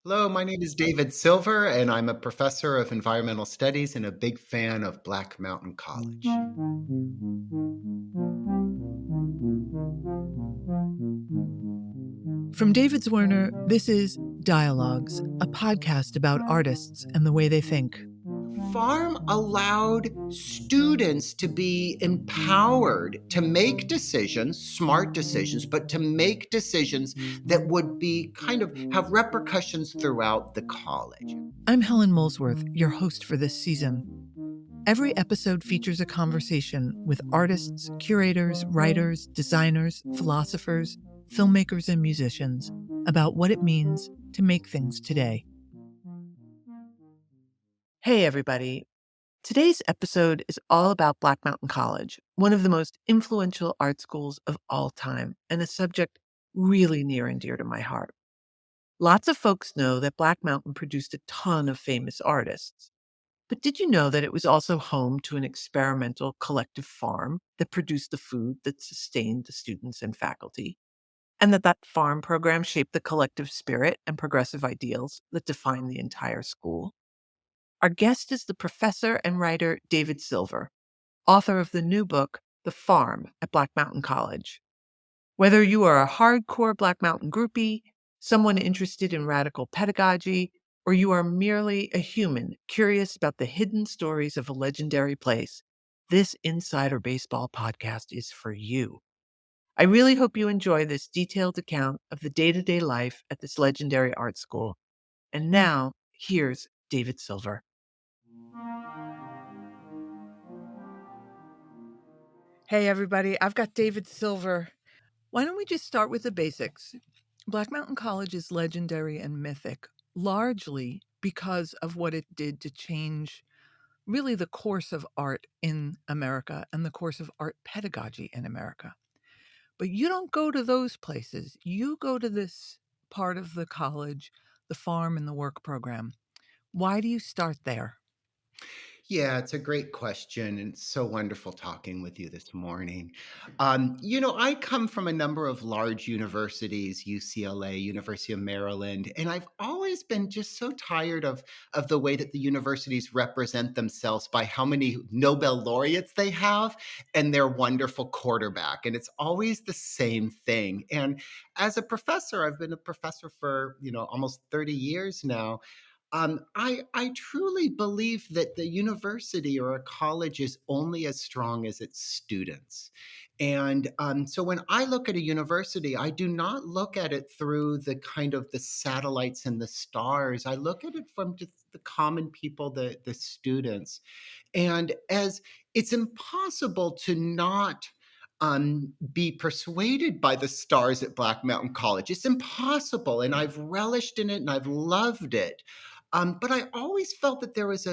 Hello, my name is David Silver, and I'm a professor of environmental studies and a big fan of Black Mountain College. From David Zwirner, this is Dialogues, a podcast about artists and the way they think. Farm allowed students to be empowered to make decisions, smart decisions, but to make decisions that would be kind of have repercussions throughout the college. I'm Helen Molesworth, your host for this season. Every episode features a conversation with artists, curators, writers, designers, philosophers, filmmakers, and musicians about what it means to make things today. Hey, everybody. Today's episode is all about Black Mountain College, one of the most influential art schools of all time, and a subject really near and dear to my heart. Lots of folks know that Black Mountain produced a ton of famous artists. But did you know that it was also home to an experimental collective farm that produced the food that sustained the students and faculty? And that farm program shaped the collective spirit and progressive ideals that define the entire school? Our guest is the professor and writer David Silver, author of the new book, The Farm at Black Mountain College. Whether you are a hardcore Black Mountain groupie, someone interested in radical pedagogy, or you are merely a human curious about the hidden stories of a legendary place, this Insider Baseball podcast is for you. I really hope you enjoy this detailed account of the day-to-day life at this legendary art school. And now, here's David Silver. Hey, everybody, I've got David Silver. Why don't we just start with the basics? Black Mountain College is legendary and mythic, largely because of what it did to change really the course of art in America and the course of art pedagogy in America. But you don't go to those places. You go to this part of the college, the farm and the work program. Why do you start there? Yeah, it's a great question, and it's so wonderful talking with you this morning. I come from a number of large universities, UCLA, University of Maryland, and I've always been just so tired of the way that the universities represent themselves by how many Nobel laureates they have and their wonderful quarterback. And it's always the same thing. And as a professor, I've been a professor for, almost 30 years now. I truly believe that the university or a college is only as strong as its students. And so when I look at a university, I do not look at it through the kind of the satellites and the stars. I look at it from just the common people, the students. And as it's impossible to not be persuaded by the stars at Black Mountain College. It's impossible. And I've relished in it and I've loved it. But I always felt that there was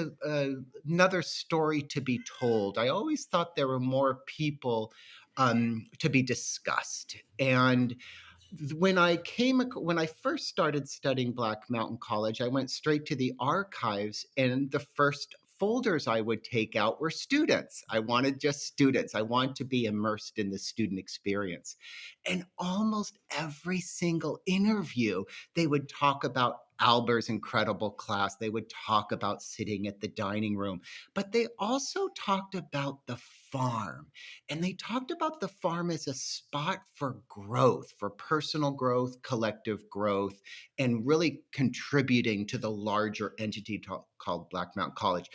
another story to be told. I always thought there were more people to be discussed. And when I first started studying Black Mountain College, I went straight to the archives, and the first folders I would take out were students. I wanted just students. I wanted to be immersed in the student experience. And almost every single interview, they would talk about Albert's incredible class. They would talk about sitting at the dining room, but they also talked about the farm. And they talked about the farm as a spot for growth, for personal growth, collective growth, and really contributing to the larger entity called Black Mountain College.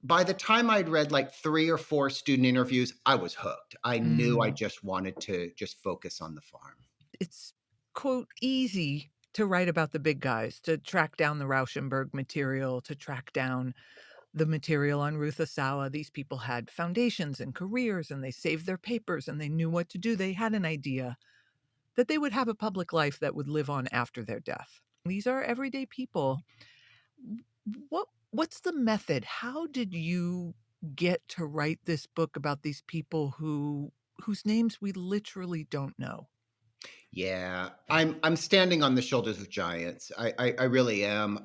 By the time I'd read like 3 or 4 student interviews, I was hooked. I knew I just wanted to just focus on the farm. It's, quote, easy to write about the big guys, to track down the Rauschenberg material, to track down the material on Ruth Asawa. These people had foundations and careers, and they saved their papers, and they knew what to do. They had an idea that they would have a public life that would live on after their death. These are everyday people. What's the method? How did you get to write this book about these people whose names we literally don't know? Yeah, I'm standing on the shoulders of giants. I really am.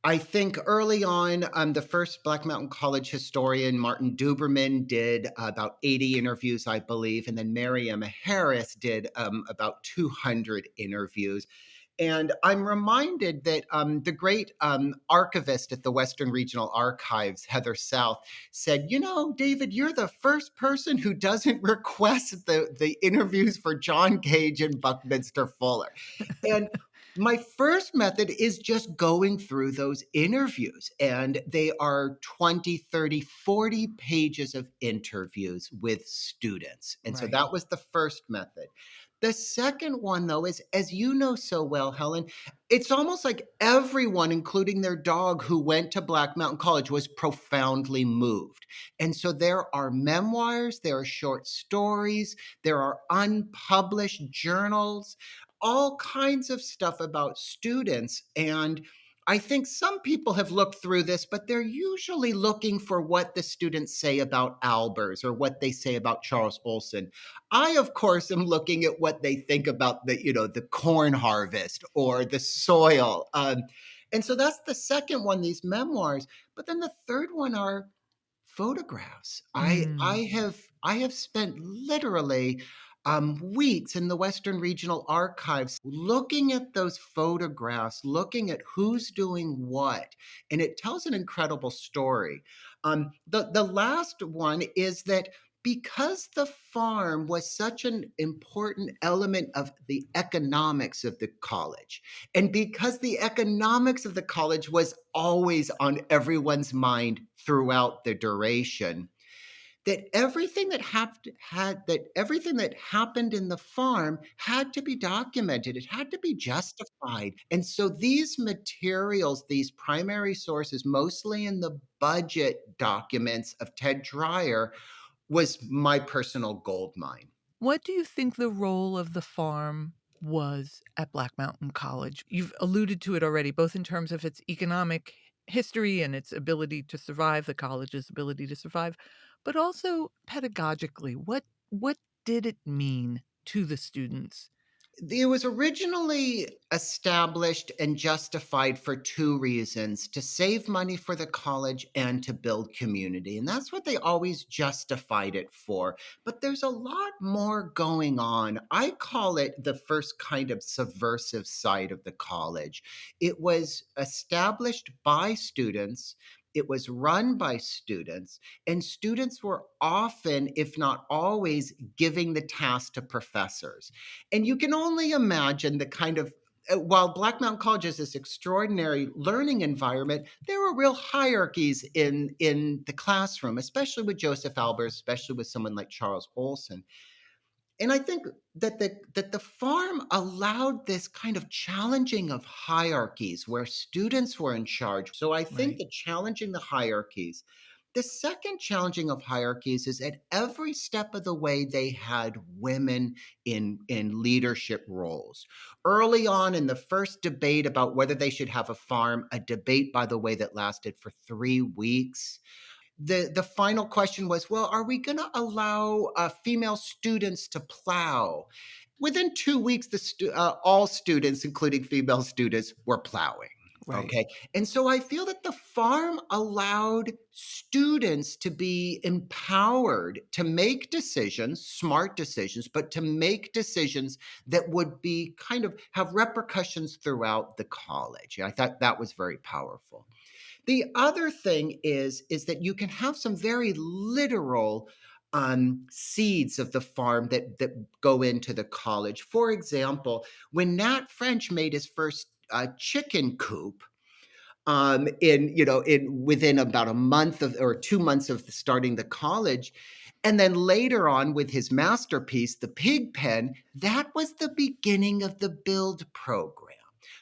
I think early on, the first Black Mountain College historian, Martin Duberman, did about 80 interviews, I believe, and then Mary Emma Harris did about 200 interviews. And I'm reminded that the great archivist at the Western Regional Archives, Heather South, said, "You know, David, you're the first person who doesn't request the interviews for John Cage and Buckminster Fuller." And my first method is just going through those interviews, and they are 20, 30, 40 pages of interviews with students. And so Right. that was the first method. The second one, though, is as you know so well, Helen, it's almost like everyone, including their dog who went to Black Mountain College, was profoundly moved. And so there are memoirs, there are short stories, there are unpublished journals, all kinds of stuff about students. And I think some people have looked through this, but they're usually looking for what the students say about Albers or what they say about Charles Olson. I, of course, am looking at what they think about the corn harvest or the soil. And so that's the second one, these memoirs. But then the third one are photographs. I Mm. I have I have spent literally weeks in the Western Regional Archives looking at those photographs, looking at who's doing what, and it tells an incredible story. The last one is that because the farm was such an important element of the economics of the college, and because the economics of the college was always on everyone's mind throughout the duration, that everything that happened in the farm had to be documented. It had to be justified. And so these materials, these primary sources, mostly in the budget documents of Ted Dreyer, was my personal gold mine. What do you think the role of the farm was at Black Mountain College? You've alluded to it already, both in terms of its economic history and its ability to survive, the college's ability to survive, but also pedagogically. What did it mean to the students? It was originally established and justified for two reasons: to save money for the college and to build community. And that's what they always justified it for. But there's a lot more going on. I call it the first kind of subversive side of the college. It was established by students. It was run by students, and students were often, if not always, giving the task to professors. And you can only imagine the kind of while Black Mountain College is this extraordinary learning environment, there were real hierarchies in the classroom, especially with Joseph Albers, especially with someone like Charles Olson. And I think that the farm allowed this kind of challenging of hierarchies where students were in charge. So I think Right. that challenging the hierarchies. The second challenging of hierarchies is at every step of the way they had women in leadership roles. Early on in the first debate about whether they should have a farm, a debate, by the way, that lasted for 3 weeks, the final question was, well, are we going to allow female students to plow? Within 2 weeks, all students, including female students, were plowing. Right. Okay. And so I feel that the farm allowed students to be empowered to make decisions, smart decisions, but to make decisions that would be kind of have repercussions throughout the college. I thought that was very powerful. The other thing is that you can have some very literal seeds of the farm that go into the college. For example, when Nat French made his first chicken coop, in within about a month of or 2 months of starting the college, and then later on with his masterpiece, the pig pen, that was the beginning of the build program.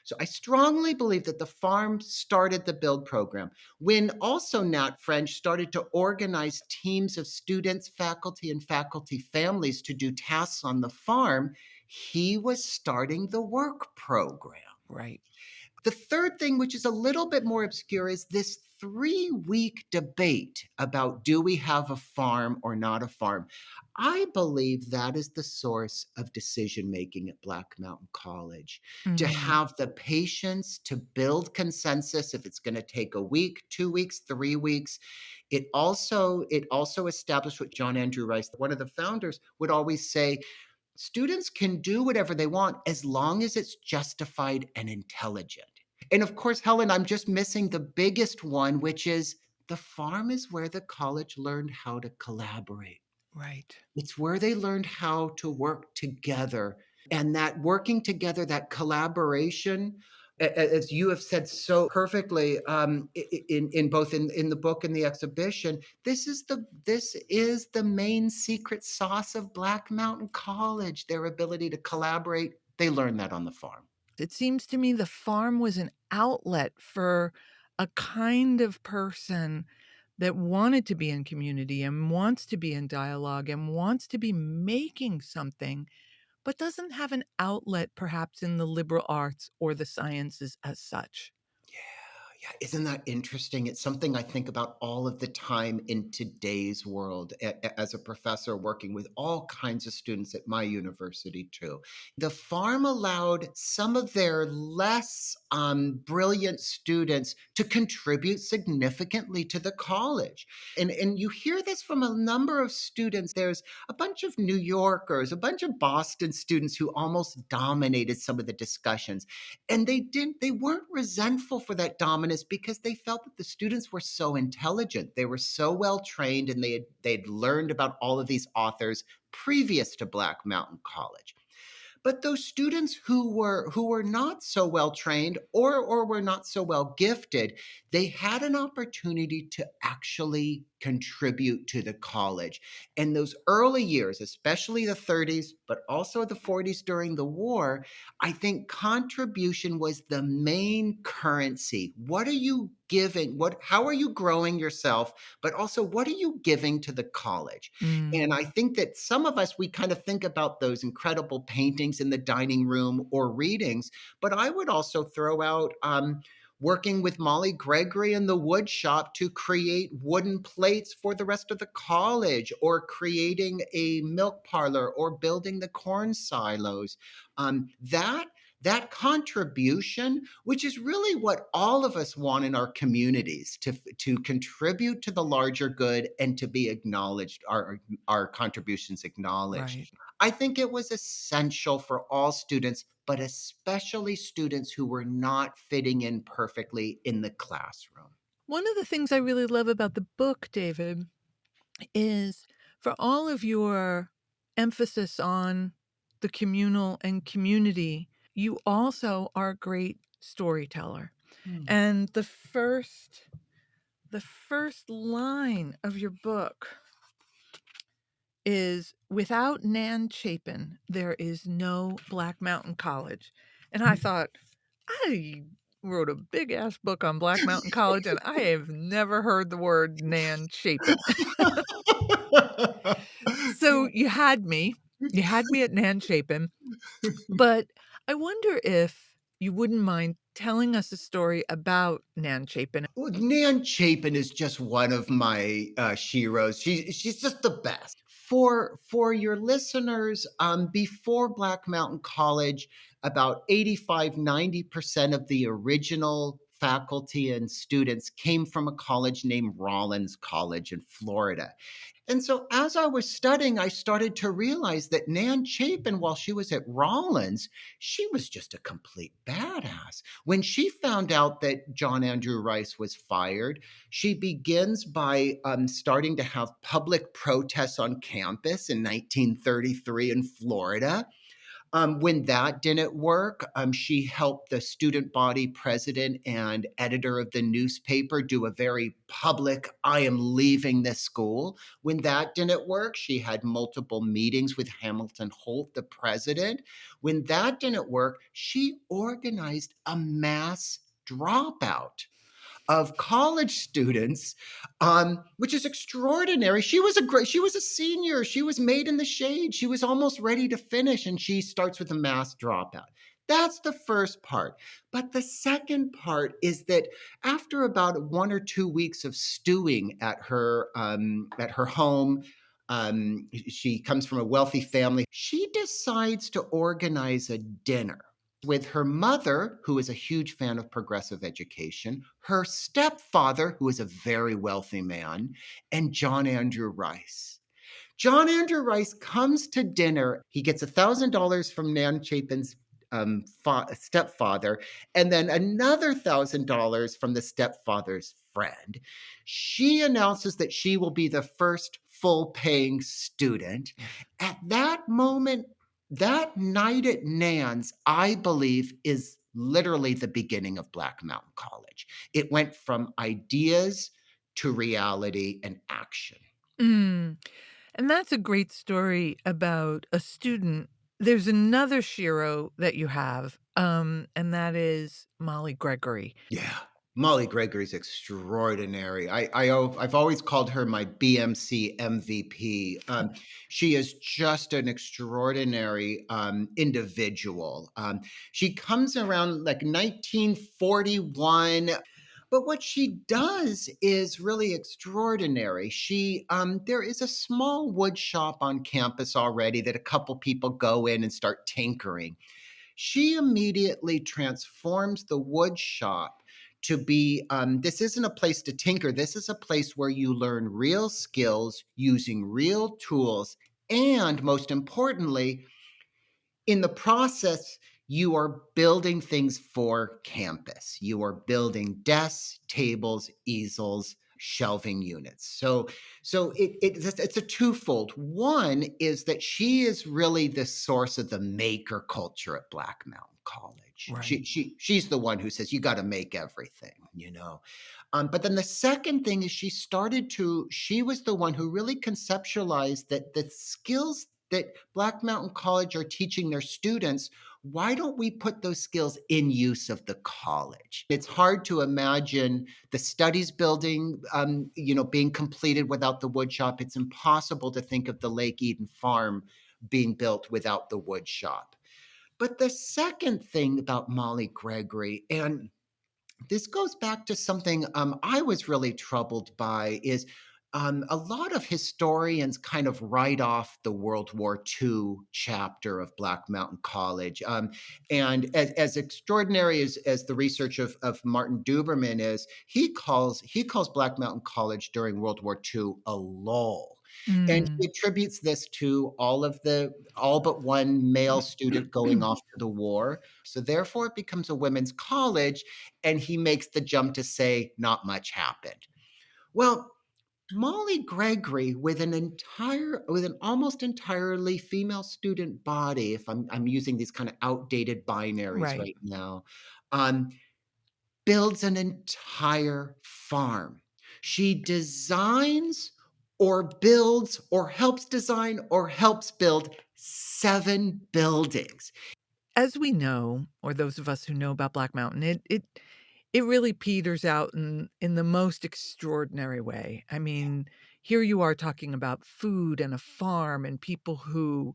So I strongly believe that the farm started the build program. When also Nat French started to organize teams of students, faculty, and faculty families to do tasks on the farm, he was starting the work program. Right. The third thing, which is a little bit more obscure, is this 3 week debate about do we have a farm or not a farm. I believe that is the source of decision making at Black Mountain College. To Mm. have the patience to build consensus if it's going to take a week, 2 weeks, 3 weeks. It also established what John Andrew Rice, one of the founders, would always say: Students can do whatever they want as long as it's justified and intelligent. And of course, Helen, I'm just missing the biggest one, which is the farm is where the college learned how to collaborate. Right. It's where they learned how to work together. And that working together, that collaboration, as you have said so perfectly, in both in the book and the exhibition, this is the main secret sauce of Black Mountain College. Their ability to collaborate. They learned that on the farm. It seems to me the farm was an outlet for a kind of person that wanted to be in community and wants to be in dialogue and wants to be making something, but doesn't have an outlet perhaps in the liberal arts or the sciences as such. Yeah, isn't that interesting? It's something I think about all of the time in today's world as a professor working with all kinds of students at my university, too. The farm allowed some of their less brilliant students to contribute significantly to the college. And you hear this from a number of students. There's a bunch of New Yorkers, a bunch of Boston students who almost dominated some of the discussions, and they weren't resentful for that dominance because they felt that the students were so intelligent, they were so well trained, and they'd learned about all of these authors previous to Black Mountain College. But those students who were not so well trained or were not so well gifted, they had an opportunity to actually contribute to the college. And those early years, especially the 30s, but also the 40s during the war, I think contribution was the main currency. What are you giving? How are you growing yourself? But also, what are you giving to the college? Mm, And I think that some of us, we kind of think about those incredible paintings in the dining room or readings, but I would also throw out working with Molly Gregory in the wood shop to create wooden plates for the rest of the college, or creating a milk parlor, or building the corn silos. That contribution, which is really what all of us want in our communities, to contribute to the larger good and to be acknowledged, our contributions acknowledged. right. I think it was essential for all students, but especially students who were not fitting in perfectly in the classroom. One of the things I really love about the book, David, is for all of your emphasis on the communal and community, you also are a great storyteller. Hmm. And the first line of your book is, "Without Nan Chapin, there is no Black Mountain College." And I thought, I wrote a big ass book on Black Mountain College, and I have never heard the word Nan Chapin. So you had me. You had me at Nan Chapin, but I wonder if you wouldn't mind telling us a story about Nan Chapin. Well, Nan Chapin is just one of my sheroes. She's just the best. For your listeners, before Black Mountain College, about 85-90% of the original faculty and students came from a college named Rollins College in Florida. And so as I was studying, I started to realize that Nan Chapin, while she was at Rollins, she was just a complete badass. When she found out that John Andrew Rice was fired, she begins by starting to have public protests on campus in 1933 in Florida. When that didn't work, she helped the student body president and editor of the newspaper do a very public, I am leaving this school. When that didn't work, she had multiple meetings with Hamilton Holt, the president. When that didn't work, she organized a mass dropout of college students, which is extraordinary. She was a senior. She was made in the shade. She was almost ready to finish, and she starts with a mass dropout. That's the first part. But the second part is that after about 1 or 2 weeks of stewing at her home, she comes from a wealthy family. She decides to organize a dinner with her mother, who is a huge fan of progressive education, her stepfather, who is a very wealthy man, and John Andrew Rice. John Andrew Rice comes to dinner. He gets $1,000 from Nan Chapin's stepfather, and then another $1,000 from the stepfather's friend. She announces that she will be the first full paying student. At that moment, that night at Nan's, I believe, is literally the beginning of Black Mountain College. It went from ideas to reality and action. Mm. And that's a great story about a student. There's another Shiro that you have, and that is Molly Gregory. Yeah. Molly Gregory's extraordinary. I've always called her my BMC MVP. She is just an extraordinary individual. She comes around like 1941. But what she does is really extraordinary. There is a small wood shop on campus already that a couple people go in and start tinkering. She immediately transforms the wood shop to be this isn't a place to tinker. This is a place where you learn real skills using real tools. And most importantly, in the process, you are building things for campus. You are building desks, tables, easels, shelving units. It's a twofold. One is that she is really the source of the maker culture at Black Mountain College. Right. She's the one who says you got to make everything. But then the second thing is she was the one who really conceptualized that the skills that Black Mountain College are teaching their students, why don't we put those skills in use of the college? It's hard to imagine the studies building, being completed without the wood shop. It's impossible to think of the Lake Eden farm being built without the wood shop. But the second thing about Molly Gregory, and this goes back to something I was really troubled by is a lot of historians kind of write off the World War II chapter of Black Mountain College. And as extraordinary as the research of Martin Duberman is, he calls Black Mountain College during World War II a lull. And Mm. he attributes this to all but one male student going off to the war. So therefore it becomes a women's college, and he makes the jump to say not much happened. Well, Molly Gregory with an almost entirely female student body, if I'm using these kind of outdated binaries Right. right now, um, builds an entire farm. She designs or builds or helps design or helps build 7 buildings. As we know, or those of us who know about Black Mountain, it really peters out in the most extraordinary way. I mean, here you are talking about food and a farm and people who,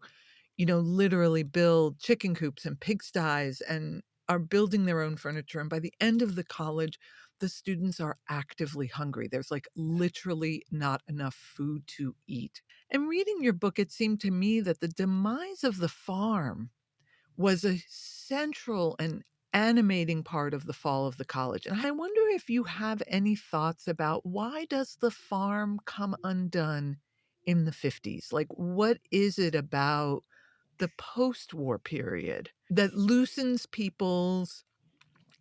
literally build chicken coops and pigsties and are building their own furniture. And by the end of the college, the students are actively hungry. There's like literally not enough food to eat. And reading your book, it seemed to me that the demise of the farm was a central and animating part of the fall of the college. And I wonder if you have any thoughts about why does the farm come undone in the 50s? Like, what is it about the post-war period that loosens people's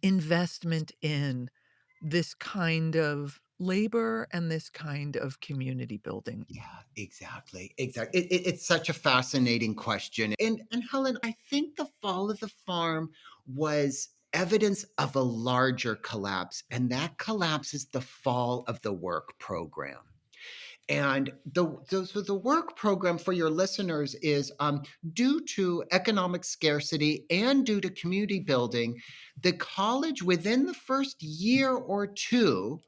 investment in this kind of labor and this kind of community building? Yeah, exactly, exactly. It's such a fascinating question, and Helen, I think the fall of the farm was evidence of a larger collapse, and that collapse is the fall of the work program. And the work program for your listeners is due to economic scarcity and due to community building, the college within the first year or two,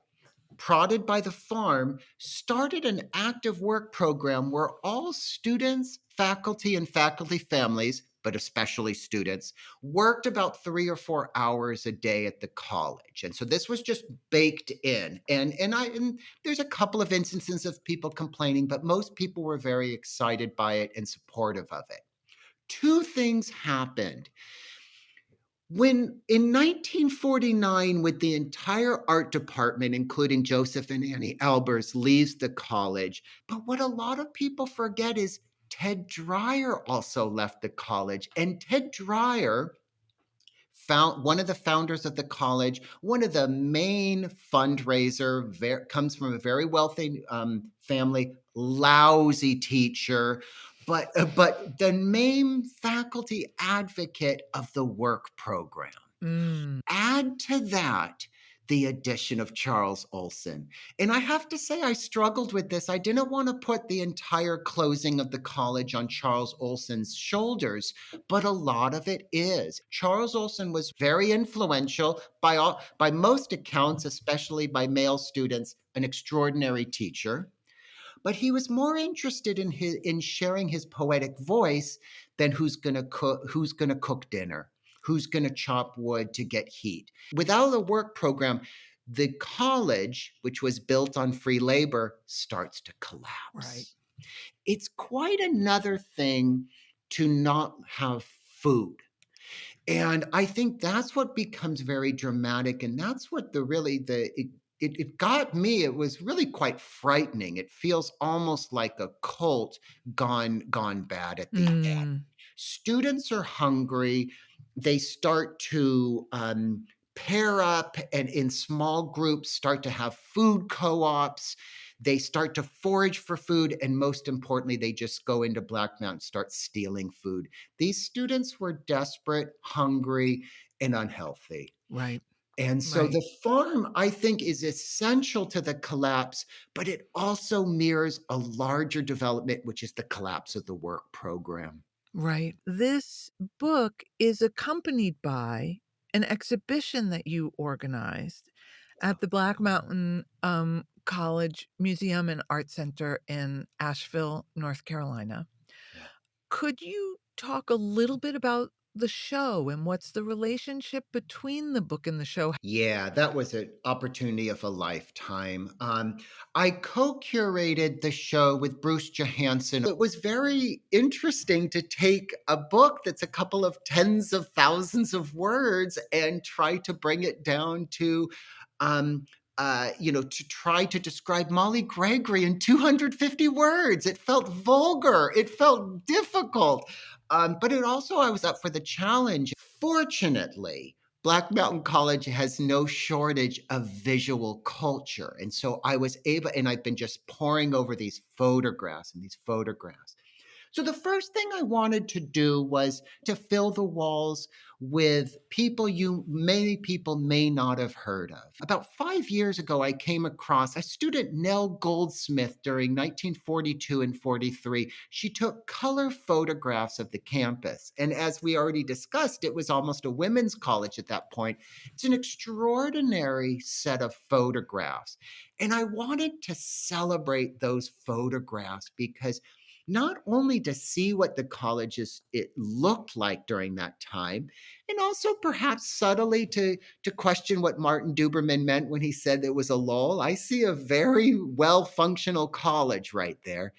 prodded by the farm, started an active work program where all students, faculty, and faculty families, but especially students, worked about 3 or 4 hours a day at the college. And so this was just baked in. And there's a couple of instances of people complaining, but most people were very excited by it and supportive of it. Two things happened. When in 1949, with the entire art department, including Joseph and Annie Albers, leaves the college, but what a lot of people forget is Ted Dreyer also left the college, and Ted Dreyer found one of the founders of the college, one of the main fundraiser, comes from a very wealthy family, lousy teacher, but the main faculty advocate of the work program. Mm, Add to that the addition of Charles Olson. And I have to say, I struggled with this. I didn't want to put the entire closing of the college on Charles Olson's shoulders, but a lot of it is. Charles Olson was very influential by most accounts, especially by male students, an extraordinary teacher, but he was more interested in sharing his poetic voice than who's going to cook dinner, who's going to chop wood to get heat. Without a work program, the college, which was built on free labor, starts to right. collapse. It's quite another thing to not have food. And I think that's what becomes very dramatic, and that's what the really the it got me. It was really quite frightening. It feels almost like a cult gone bad at the end. Mm, Students are hungry. They start to pair up and in small groups start to have food co-ops. They start to forage for food, and most importantly, they just go into Black Mountain, start stealing food. These students were desperate, hungry, and unhealthy. right, And so right. the farm, I think, is essential to the collapse, but it also mirrors a larger development, which is the collapse of the work program. Right. This book is accompanied by an exhibition that you organized at the Black Mountain College Museum and Art Center in Asheville, North Carolina. Yeah. Could you talk a little bit about the show and what's the relationship between the book and the show? Yeah, that was an opportunity of a lifetime. I co-curated the show with Bruce Johansson. It was very interesting to take a book that's a couple of tens of thousands of words and try to bring it down to, um, to try to describe Molly Gregory in 250 words. It felt vulgar. It felt difficult. But it also, I was up for the challenge. Fortunately, Black Mountain College has no shortage of visual culture. And so I was able, and I've been just poring over these photographs and these photographs. So the first thing I wanted to do was to fill the walls with people many people may not have heard of. About 5 years ago, I came across a student, Nell Goldsmith, during 1942 and 43. She took color photographs of the campus. And as we already discussed, it was almost a women's college at that point. It's an extraordinary set of photographs. And I wanted to celebrate those photographs because not only to see what the colleges it looked like during that time, and also perhaps subtly to question what Martin Duberman meant when he said it was a lull. I see a very well functional college right there.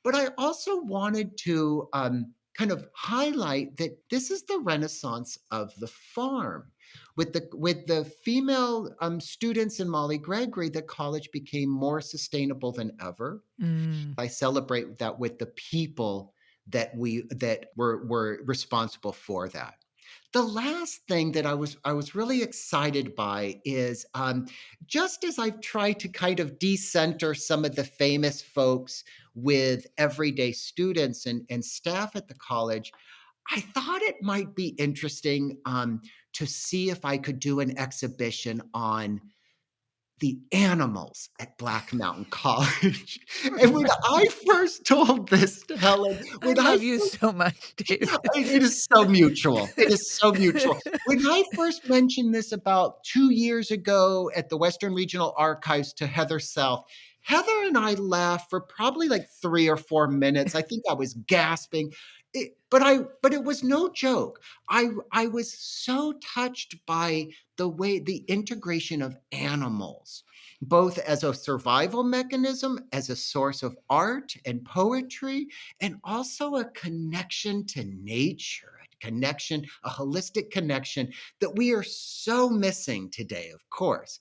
But I also wanted to kind of highlight that this is the renaissance of the farm. With the female students in Molly Gregory, the college became more sustainable than ever. Mm, I celebrate that with the people that were responsible for that. The last thing that I was really excited by is just as I've tried to kind of decenter some of the famous folks with everyday students and staff at the college, I thought it might be interesting to see if I could do an exhibition on the animals at Black Mountain College. And when I first told this to Helen, I when I love you so much, David. it is so mutual. It is so mutual. When I first mentioned this about 2 years ago at the Western Regional Archives to Heather South, Heather and I laughed for probably like 3 or 4 minutes. I think I was gasping. But it was no joke. I was so touched by the integration of animals, both as a survival mechanism, as a source of art and poetry, and also a connection to nature. connection, a holistic connection that we are so missing today, of course.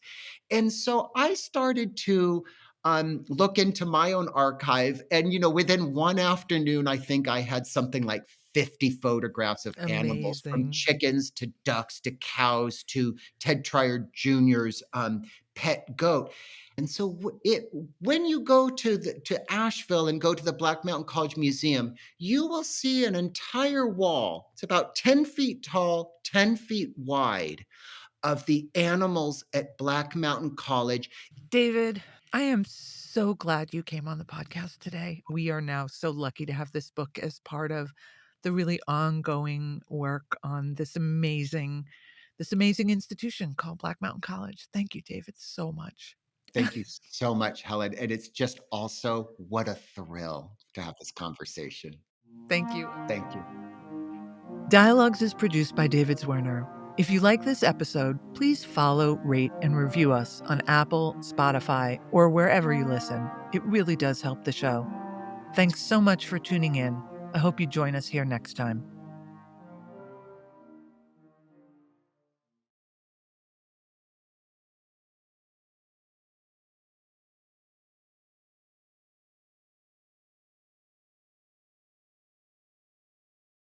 And so I started to look into my own archive. And, within one afternoon, I think I had something like 50 photographs of animals, from Amazing. chickens to ducks to cows to Ted Trier Jr.'s pet goat. And so when you go to Asheville and go to the Black Mountain College Museum, you will see an entire wall. It's about 10 feet tall, 10 feet wide, of the animals at Black Mountain College. David, I am so glad you came on the podcast today. We are now so lucky to have this book as part of the really ongoing work on this amazing institution called Black Mountain College. Thank you, David, so much. Thank you so much, Helen. And it's just also what a thrill to have this conversation. Thank you. Thank you. Dialogues is produced by David Zwirner. If you like this episode, please follow, rate, and review us on Apple, Spotify, or wherever you listen. It really does help the show. Thanks so much for tuning in. I hope you join us here next time.